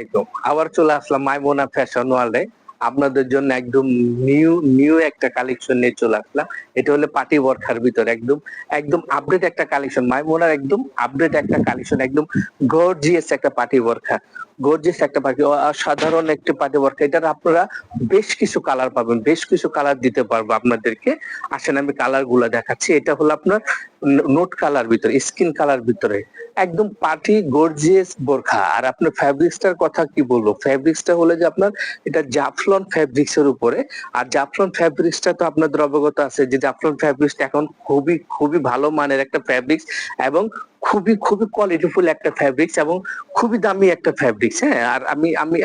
একদম আবার চলে আসলাম মাইমোনা ফ্যাশন ওয়ার্ল্ডে। আপনাদের জন্য একদম নিউ নিউ একটা কালেকশন নিয়ে চলে আসলাম। এটা হলো পার্টি ওয়ার্কার ভিতরে একদম একদম আপডেট একটা কালেকশন, মাইমোনার একদম আপডেট একটা কালেকশন, একদম গর্জিয়াস একটা পার্টি ওয়ার্কার, গর্জিয়াস একটা পার্টি, অসাধারণ একটা পার্টি ওয়ার্কার। এটার আপনারা বেশ কিছু কালার পাবেন, বেশ কিছু কালার দিতে পারবো আপনাদেরকে। আসেন আমি কালার গুলা দেখাচ্ছি। এটা হলো আপনার নোট কালার ভিতরে, স্কিন কালার ভিতরে, একদম পার্টি গর্জিয়াস বোরখা। আর আপনার ফ্যাব্রিক্সটার কথা কি বলবো, ফ্যাব্রিক্সটা হলো যে আপনার এটা জাফলন ফ্যাব্রিক্স এর উপরে। আর জাফলন ফ্যাব্রিক্সটা তো আপনাদের অবগত আছে যে জাফলন ফ্যাব্রিক্সটা এখন খুবই খুবই ভালো মানের একটা ফ্যাব্রিক্স, এবং খুবই খুবই কোয়ালিটিফুল একটা ফ্যাব্রিক্স, এবং খুবই দামি একটা ফ্যাব্রিক্স। হ্যাঁ, আর আমি আমি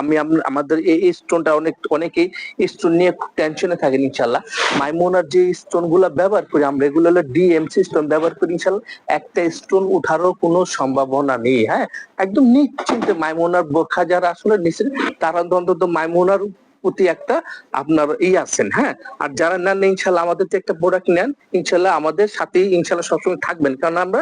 আমি আমাদের এই স্টোনটা অনেকেই স্টোন নিয়ে খুব টেনশনে থাকেন। ইনশাল্লাহ মাইমোনার যে স্টোন গুলা ব্যবহার করি আমরা, এগুলো হলো ডিএমসি স্টোন ব্যবহার করি। ইনশাল্লাহ একটা স্টোন উঠারও কোনো সম্ভাবনা নেই। হ্যাঁ, একদম নিশ্চিন্তে মাইমোনার বোরখা যারা আসলে নিছেন তারা অন্তত মাইমোনার প্রতি একটা আপনার আছেন। হ্যাঁ, আর যারা নেন ইনশাল্লাহ আমাদের যে একটা প্রোডাক্ট নেন, ইনশাল্লাহ আমাদের সাথেই ইনশাল্লাহ সবসময় থাকবেন, কারণ আমরা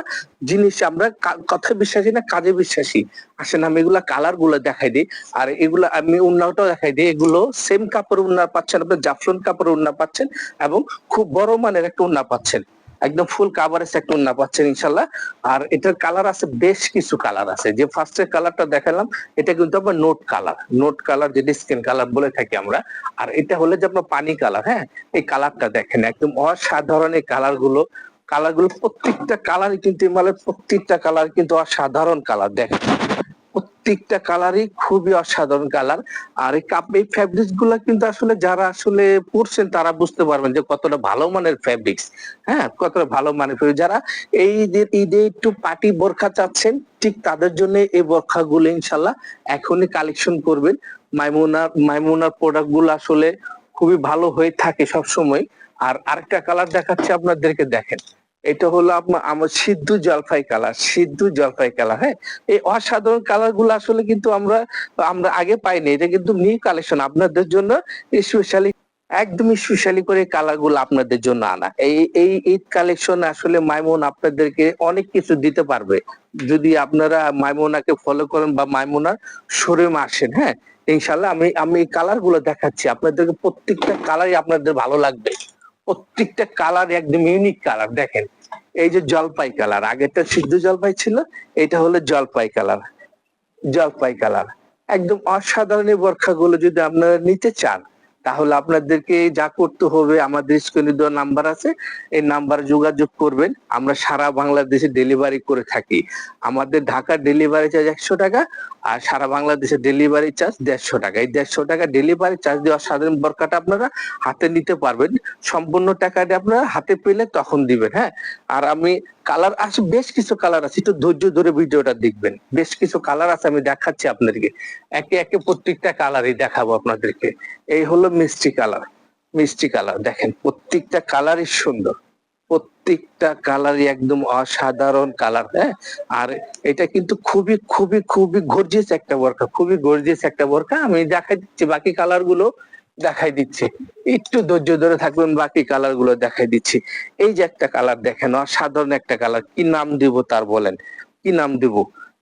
জিনিস আমরা কথা বিশ্বাসী না, কাজে বিশ্বাসী। আসেন আমি এগুলা কালার গুলো দেখাই দিই। আর এগুলা আমি উন্নাটাও দেখাই দিই। এগুলো সেম কাপড় উন্না পাচ্ছেন, আপনার জাফলন কাপড় উন্না পাচ্ছেন, এবং খুব বড় মানের একটা উন্না পাচ্ছেন, একদম ফুল কাভারেজ একটা উন্না পাচ্ছেন ইনশাল্লাহ। আর এটার কালার আছে, বেশ কিছু কালার আছে। যে ফার্স্টের কালারটা দেখালাম এটা কিন্তু আপনার নোট কালার, নোট কালার যেটা স্কিন কালার বলে থাকি আমরা। আর এটা হলো যে আপনার পানি কালার। হ্যাঁ, এই কালারটা দেখেন একদম অসাধারণ। এই কালার গুলো প্রত্যেকটা কালারই কিন্তু মালের প্রত্যেকটা কালার কিন্তু অসাধারণ কালার। দেখেন প্রত্যেকটা কালারই খুবই অসাধারণ কালার। আর এই ফ্যাব্রিক্স গুলা কিন্তু আসলে যারা আসলে পড়ছেন তারা বুঝতে পারবেন যে কতটা ভালো মানের ফ্যাব্রিক্স। হ্যাঁ, কতটা ভালো মানের fabrics। যারা এই যে ঈদে একটু পার্টি বোরখা চাচ্ছেন, ঠিক তাদের জন্য এই বোরখা গুলো ইনশাল্লাহ এখনই কালেকশন করবেন। মাইমুনার প্রোডাক্ট গুলো আসলে খুবই ভালো হয়ে থাকে সব সময়। আর আরেকটা কালার দেখাচ্ছি আপনাদেরকে, দেখেন এটা হলো আপনার আমার সিদ্ধু জলপাই কালার, সিদ্ধু জলপাই কালার। হ্যাঁ, এই অসাধারণ কালার গুলো আসলে কিন্তু আমরা আমরা আগে পাইনি। এটা কিন্তু নিউ কালেকশন আপনাদের জন্য, স্পেশালি একদম স্পেশালি করে কালার গুলো আপনাদের জন্য আনা। এই ঈদ কালেকশন আসলে মাইমুন আপনাদেরকে অনেক কিছু দিতে পারবে যদি আপনারা মাইমুনাকে ফলো করেন বা মাইমুনার শোরুমে আসেন। হ্যাঁ, ইনশাল্লাহ আমি আমি কালার গুলো দেখাচ্ছি আপনাদেরকে, প্রত্যেকটা কালারই আপনাদের ভালো লাগবে। প্রত্যেকটা কালার একদম ইউনিক কালার। দেখেন এই যে জলপাই কালার, আগেরটা সিদ্ধ জলপাই ছিল, এটা হলো জলপাই কালার, জলপাই কালার। একদম অসাধারণ এই বোরখাগুলো যদি আপনারা নিতে চান, তাহলে আপনাদেরকে যা করতে হবে, আমাদের স্ক্রিনে দেওয়া নাম্বার আছে, এই নাম্বারে যোগাযোগ করবেন। আমরা সারা বাংলাদেশে ডেলিভারি করে থাকি। আমাদের ঢাকার ডেলিভারি চার্জ 100 টাকা, আর সারা বাংলাদেশের ডেলিভারি চার্জ 150 টাকা। এই 150 টাকা ডেলিভারি চার্জ দেওয়া সাধারণ বোরখাটা আপনারা হাতে নিতে পারবেন। সম্পূর্ণ টাকাটা আপনারা হাতে পেলে তখন দিবেন। হ্যাঁ, আর আমি কালার আছে, বেশ কিছু কালার আছে, একটু ধৈর্য ধরে ভিডিওটা দেখবেন। বেশ কিছু কালার আছে, আমি দেখাচ্ছি আপনাদেরকে, একে একে প্রত্যেকটা কালারই দেখাবো আপনাদেরকে। এই হলো মিষ্টি কালার, মিষ্টি কালার। দেখেন প্রত্যেকটা কালারই সুন্দর, প্রত্যেকটা কালারই একদম অসাধারণ কালার। হ্যাঁ, আর এটা কিন্তু খুবই খুবই খুবই গর্জিয়াস একটা বোরকা, খুবই গর্জিয়াস একটা বোরকা। আমি দেখাই দিচ্ছি বাকি কালার গুলো, দেখাই দিচ্ছি, একটু ধৈর্য ধরে থাকবেন, বাকি কালার গুলো দেখাই দিচ্ছি। এই যে একটা কালার দেখেন, অসাধারণ একটা কালার, কি নাম দিব তার বলেন, কি নাম দিব?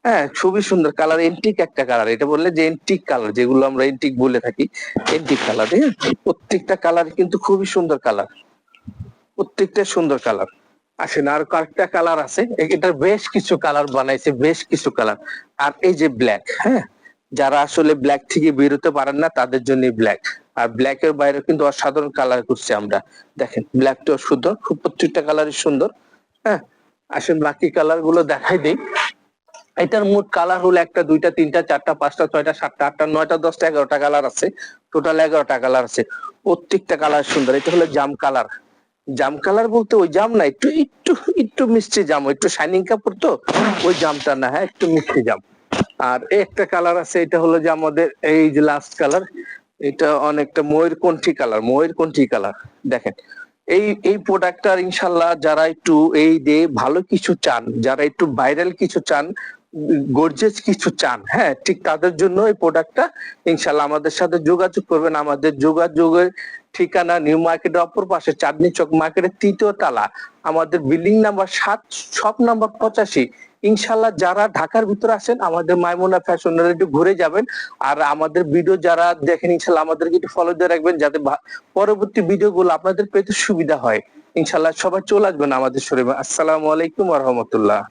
হ্যাঁ, খুবই সুন্দর কালার, এন্টিক একটা কালার। এটা বললে যে এন্টিক কালার, যেগুলো আমরা এন্টিক বলে থাকি, এন্টিক কালার। হ্যাঁ, প্রত্যেকটা কালার কিন্তু খুবই সুন্দর কালার, প্রত্যেকটা সুন্দর কালার। আসেন আর কয়েকটা কালার আছে, এটার বেশ কিছু কালার বানাইছে, বেশ কিছু কালার। আর এই যে ব্ল্যাক, হ্যাঁ, যারা আসলে ব্ল্যাক থেকে বেরোতে পারেন না তাদের জন্য ব্ল্যাক। আর ব্ল্যাক এর বাইরে কিন্তু অসাধারণ কালার করছি আমরা। দেখেন ব্ল্যাকটাও সুন্দর, খুব প্রত্যেকটা কালারই সুন্দর। হ্যাঁ, আসেন বাকি কালার গুলো দেখাই দিই। এটার মোট কালার হলো একটা, দুইটা, তিনটা, চারটা, পাঁচটা, ছয়টা, সাতটা, আটটা, নয়টা, 10টা, 11টা কালার আছে। টোটাল 11টা কালার আছে, প্রত্যেকটা কালার সুন্দর। এটা হলো জাম কালার। জাম কালার বলতে ওই জাম না, একটু একটু একটু মিষ্টি জাম, একটু শাইনিং কাপড় তো, ওই জামটা না। হ্যাঁ, একটু মিষ্টি জাম। আর একটা কালার আছে, এটা হলো যে আমাদের এই যে লাস্ট কালার, এটা অনেকটা ময়ূরকণ্ঠী কালার, ময়ূরকণ্ঠী কালার। দেখেন এই প্রোডাক্টটার ইনশাল্লাহ যারা একটু এই দিয়ে ভালো কিছু চান, যারা একটু ভাইরাল কিছু চান, গর্জিয়াস কিছু চান, হ্যাঁ, ঠিক তাদের জন্য এই প্রোডাক্টটা। ইনশাল্লাহ আমাদের সাথে যোগাযোগ করবেন। আমাদের যোগাযোগের ঠিকানা নিউ মার্কেটের অপর পাশে, চাঁদনী চক মার্কেটের 3য় তলা, আমাদের বিল্ডিং নাম্বার 7, শপ নাম্বার 85। ইনশাল্লাহ যারা ঢাকার ভিতরে আসেন আমাদের মাইমুনা ফ্যাশনের একটু ঘুরে যাবেন, আর আমাদের ভিডিও যারা দেখেন ইনশাল্লাহ আমাদেরকে একটু ফলো দিয়ে রাখবেন, যাতে পরবর্তী ভিডিও গুলো আপনাদের পেতে সুবিধা হয়। ইনশাল্লাহ সবাই চলে আসবেন আমাদের শোরুমে। আসসালামু আলাইকুম ওয়া রাহমাতুল্লাহ।